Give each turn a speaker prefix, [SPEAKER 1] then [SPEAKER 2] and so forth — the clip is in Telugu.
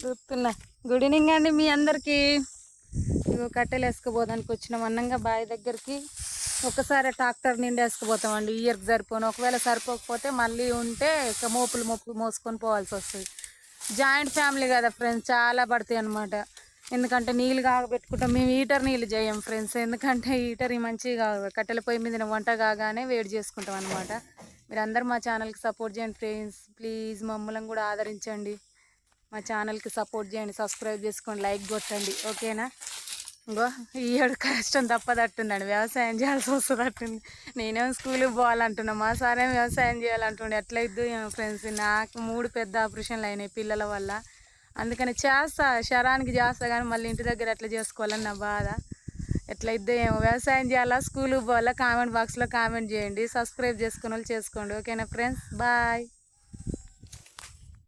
[SPEAKER 1] చూస్తున్నా. గుడ్ ఈవినింగ్ అండి మీ అందరికి. ఇగో కట్టెలు వేసుకుపోదానికి వచ్చినాం అన్నంగా బావి దగ్గరికి. ఒకసారి ట్రాక్టర్ నిండి వేసుకుపోతామండి, ఇయర్కి సరిపోను. ఒకవేళ సరిపోకపోతే మళ్ళీ ఉంటే ఇక మోపులు మోసుకొని పోవాల్సి వస్తుంది. జాయింట్ ఫ్యామిలీ కదా ఫ్రెండ్స్, చాలా పడతాయి అన్నమాట. ఎందుకంటే నీళ్ళు కాగబెట్టుకుంటాం మేము. హీటర్ నీళ్ళు చేయం ఫ్రెండ్స్, ఎందుకంటే హీటర్ మంచిగా కట్టెల పొయ్యి మీద వంట కాగానే వేడి చేసుకుంటాం అనమాట. మీరు అందరూ మా ఛానల్కి సపోర్ట్ చేయండి ఫ్రెండ్స్, ప్లీజ్ మమ్మల్ని కూడా ఆదరించండి. మా ఛానల్కి సపోర్ట్ చేయండి, సబ్స్క్రైబ్ చేసుకోండి, లైక్ కొట్టండి, ఓకేనా. ఇంకో ఈ ఏడు కష్టం తప్పదట్టుందండి, వ్యవసాయం చేయాల్సి వస్తుందట్టుంది. నేనేమో స్కూల్కి పోవాలంటున్నా, మా సారేమో వ్యవసాయం చేయాలంటుండే. ఎట్లయిద్దు ఏమో ఫ్రెండ్స్, నాకు 3 పెద్ద ఆపరేషన్లు అయినాయి పిల్లల వల్ల. అందుకని చేస్తా, శరానికి చేస్తా, కానీ మళ్ళీ ఇంటి దగ్గర ఎట్లా చేసుకోవాలని నా బాధ. ఎట్లయిద్దో ఏమో, వ్యవసాయం చేయాలా స్కూల్కి పోవాలా, కామెంట్ బాక్స్లో కామెంట్ చేయండి. సబ్స్క్రైబ్ చేసుకున్న వాళ్ళు చేసుకోండి, ఓకేనా ఫ్రెండ్స్. బాయ్.